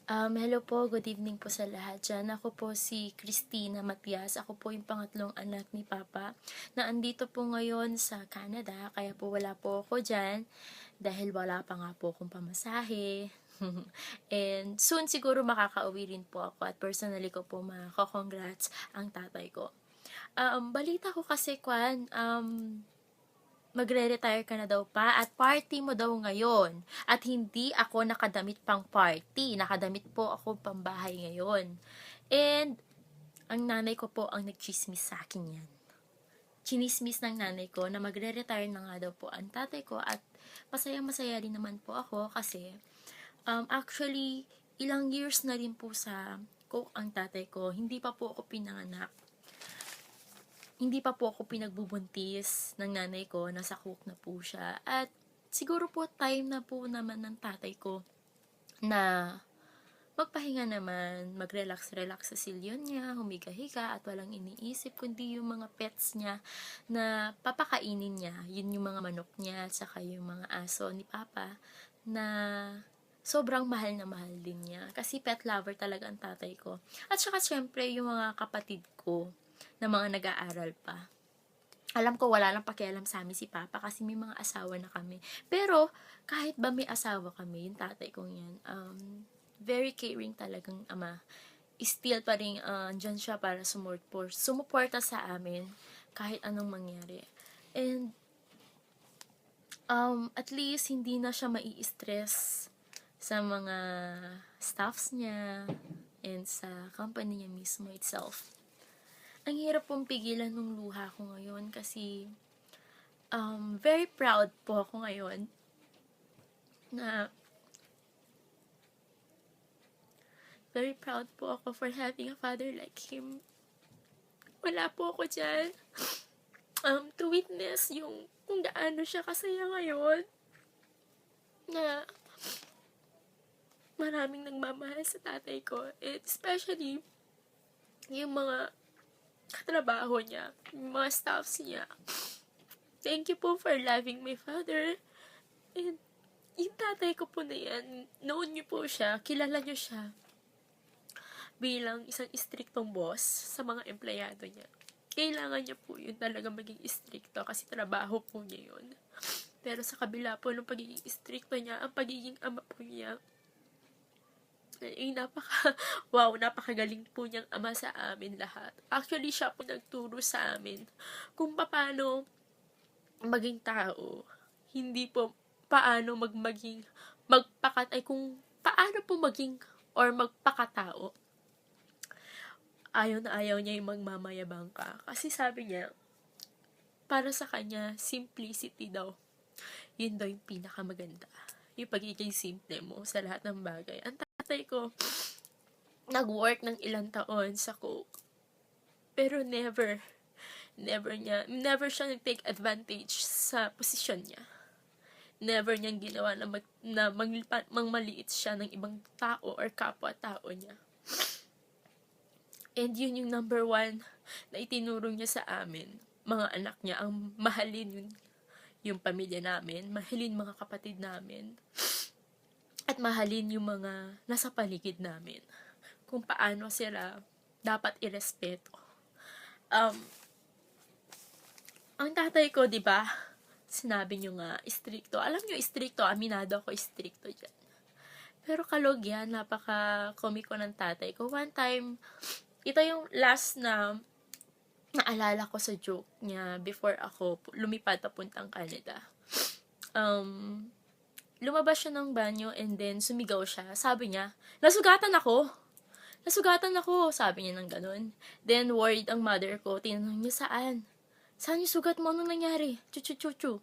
Hello po, good evening po sa lahat dyan. Ako po si Christina Matias. Ako po yung pangatlong anak ni Papa na andito po ngayon sa Canada. Kaya po wala po ako dyan dahil wala pa nga po akong pamasahe. And soon siguro makakauwi rin po ako at personally ko po makakongrats ang tatay ko. Balita ko kasi magre-retire ka na daw pa at party mo daw ngayon. At hindi ako nakadamit pang party. Nakadamit po ako pambahay ngayon. And ang nanay ko po ang nagchismis sa akin yan. Chinismis ng nanay ko na magre-retire na nga daw po ang tatay ko at masaya-masaya din naman po ako kasi actually ilang years na rin po sa cook ang tatay ko. Hindi pa po ako pinanganak. Hindi pa po ako pinagbubuntis ng nanay ko, nasa cook na po siya. At siguro po time na po naman ng tatay ko na magpahinga naman, mag-relax-relax sa silyon niya, humiga-higa at walang iniisip kundi yung mga pets niya na papakainin niya. Yun yung mga manok niya at saka yung mga aso ni Papa na sobrang mahal na mahal din niya. Kasi pet lover talaga ang tatay ko. At saka syempre yung mga kapatid ko na mga nag-aaral pa. Alam ko wala lang pakialam sa amin si Papa kasi may mga asawa na kami. Pero kahit ba may asawa kami, yung tatay kong yan, very caring talagang ama. Still pa rin dyan siya para sumuporta sa amin kahit anong mangyari. And at least hindi na siya mai-stress sa mga staffs niya and sa company niya mismo itself. Ang hirap pong pigilan ng luha ko ngayon kasi very proud po ako ngayon na very proud po ako for having a father like him. Wala po ako dyan to witness yung kung gaano siya kasaya ngayon na maraming nagmamahal sa tatay ko and especially yung mga katrabaho niya, yung mga staffs niya. Thank you po for loving my father. And yung tatay ko po na yan, known niyo po siya, kilala niyo siya bilang isang istriktong boss sa mga empleyado niya. Kailangan niya po yun talaga maging istrikto kasi trabaho po niya yun. Pero sa kabila po ng pagiging istrikto niya, ang pagiging ama po niya, napakagaling po niyang ama sa amin lahat. Actually, siya po nagturo sa amin kung paano maging tao. Hindi po paano kung paano po maging or magpakatao. Ayaw na ayaw niya yung magmamayabang ka. Kasi sabi niya, para sa kanya, simplicity daw. Yun daw yung pinakamaganda. Yung pagiging simple mo sa lahat ng bagay. Ang tatay ko, nag-work ng ilang taon sa Coke. Pero never siya nag-take advantage sa posisyon niya. Never niyang ginawa na maliit siya ng ibang tao or kapwa-tao niya. And yun yung number one na itinuro niya sa amin. Mga anak niya, ang mahalin yung pamilya namin, mahalin mga kapatid namin, at mahalin yung mga nasa paligid namin. Kung paano sila dapat irespeto. Ang tatay ko, di ba? Sinabi niyo nga, istrikto. Alam niyo, istrikto. Aminado ako, istrikto dyan. Pero kalog yan, napaka-komiko ng tatay ko. One time, ito yung last na naalala ko sa joke niya before ako lumipad papuntang Canada. Lumabas siya ng banyo and then sumigaw siya. Sabi niya, nasugatan ako, sabi niya ng ganun. Then worried ang mother ko, tinanong niya saan yung sugat mo? Anong nangyari? Chu.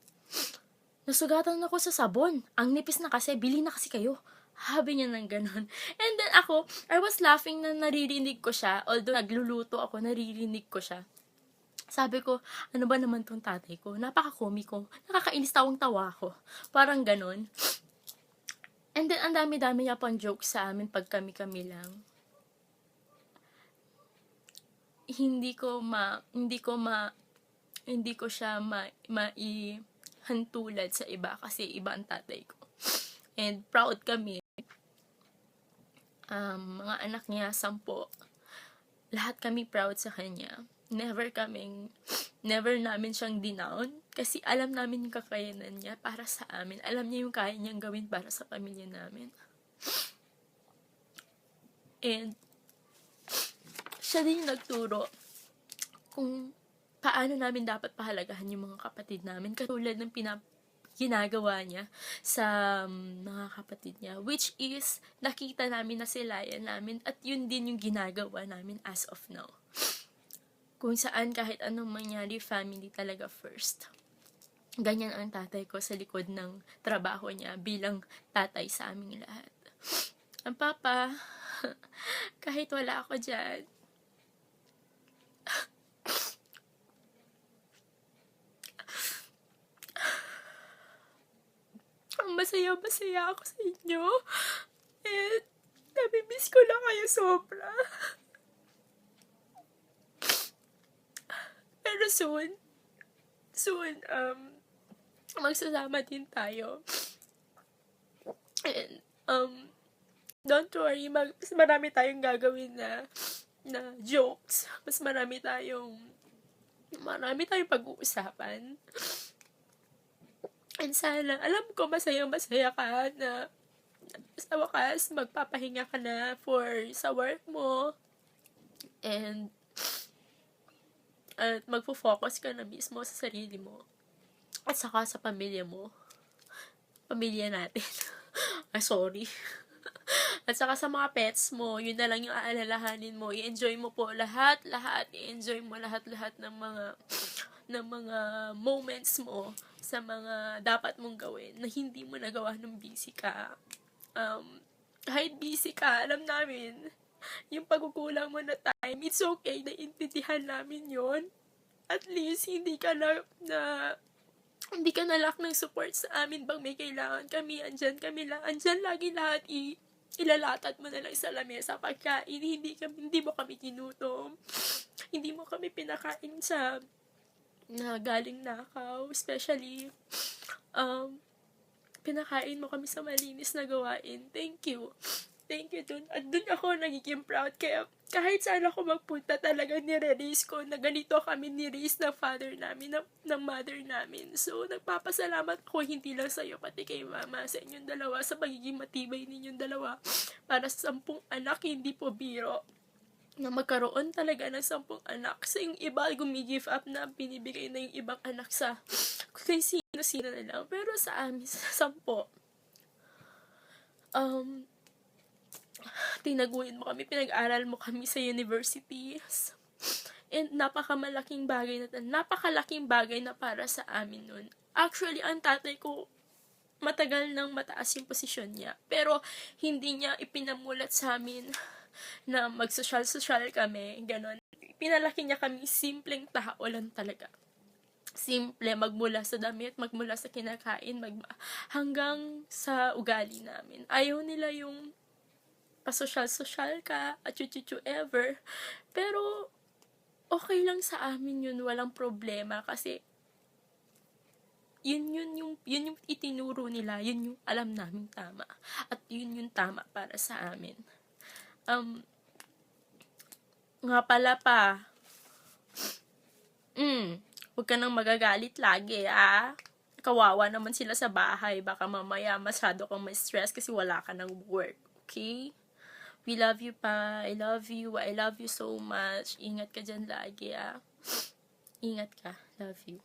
Nasugatan ako sa sabon. Ang nipis na kasi, bili na kasi kayo. Sabi niya ng ganun. And then ako, I was laughing na naririnig ko siya. Although nagluluto ako, naririnig ko siya. Sabi ko, ano ba naman tong tatay ko? Napaka-komiko. Nakakainis, tawang-tawa ako. Parang ganun. And then, ang dami-dami niya pang joke sa amin pag kami-kami lang. Hindi ko siya maihantulad sa iba kasi iba ang tatay ko. And proud kami mga anak niya, 10. Lahat kami proud sa kanya. Never namin siyang dinown. Kasi alam namin yung kakayanan niya para sa amin. Alam niya yung kaya niyang gawin para sa pamilya namin. And, siya din yung nagturo kung paano namin dapat pahalagahan yung mga kapatid namin. Katulad ng ginagawa niya sa mga kapatid niya. Which is, nakita namin na silayan namin at yun din yung ginagawa namin as of now. Kung saan kahit anong mangyari, family talaga first. Ganyan ang tatay ko sa likod ng trabaho niya bilang tatay sa aming lahat. Ang papa, kahit wala ako dyan, ang masaya-masaya ako sa inyo. And, nabimiss ko lang kayo sobra. Pero soon, magsasama din tayo. And, don't worry, mas marami tayong gagawin na jokes. Mas marami tayong pag-uusapan. And sana, alam ko masaya ka na sa wakas, magpapahinga ka na sa work mo. And, at magfo-focus ka na mismo sa sarili mo. At saka sa pamilya mo. Pamilya natin. Sorry. At saka sa mga pets mo, yun na lang yung aalalahanin mo. I-enjoy mo po lahat. I-enjoy mo lahat ng mga moments mo sa mga dapat mong gawin na hindi mo nagawa nung busy ka. Kahit busy ka, alam namin, yung pagkukulang mo na time, it's okay, naiintindihan namin yon. At least, hindi ka nalak ng support sa amin bang may kailangan kami, andyan lagi lahat, ilalatad mo na lang sa lamesa pagkain, hindi mo kami ginutom, hindi mo kami pinakain sa na galing nakaw, especially, pinakain mo kami sa malinis na gawain. Thank you dun. At dun ako nagiging proud. Kaya kahit saan ako magpunta talaga nire-raise ko na ganito kami ni-raise ng father namin, ng mother namin. So, nagpapasalamat ako hindi lang sa'yo, pati kay mama, sa inyong dalawa, sa pagiging matibay ninyong dalawa. Para sa 10 anak, hindi po biro na magkaroon talaga ng 10 anak. Sa yung iba, gumigive up na, binibigay na yung ibang anak sa kung sino-sino na lang. Pero sa amin, sa 10, tinaguin mo kami, pinag-aral mo kami sa universities. And napakalaking bagay na para sa amin nun. Actually, ang tatay ko, matagal nang mataas yung posisyon niya. Pero, hindi niya ipinamulat sa amin na mag-social kami, ganon. Pinalaki niya kami simpleng tao lang talaga. Simple, magmula sa damit, magmula sa kinakain, hanggang sa ugali namin. Ayaw nila yung pasosyal ka, at chuchuchu ever. Pero, okay lang sa amin yun, walang problema, kasi yun yung itinuro nila, yun yung alam namin tama. At yun yung tama para sa amin. Nga pala pa, huwag ka nang magagalit lagi, kawawa naman sila sa bahay, baka mamaya masyado kang ma-stress kasi wala ka ng work, okay? We love you pa, I love you so much, ingat ka dyan lagi, Ingat ka, love you.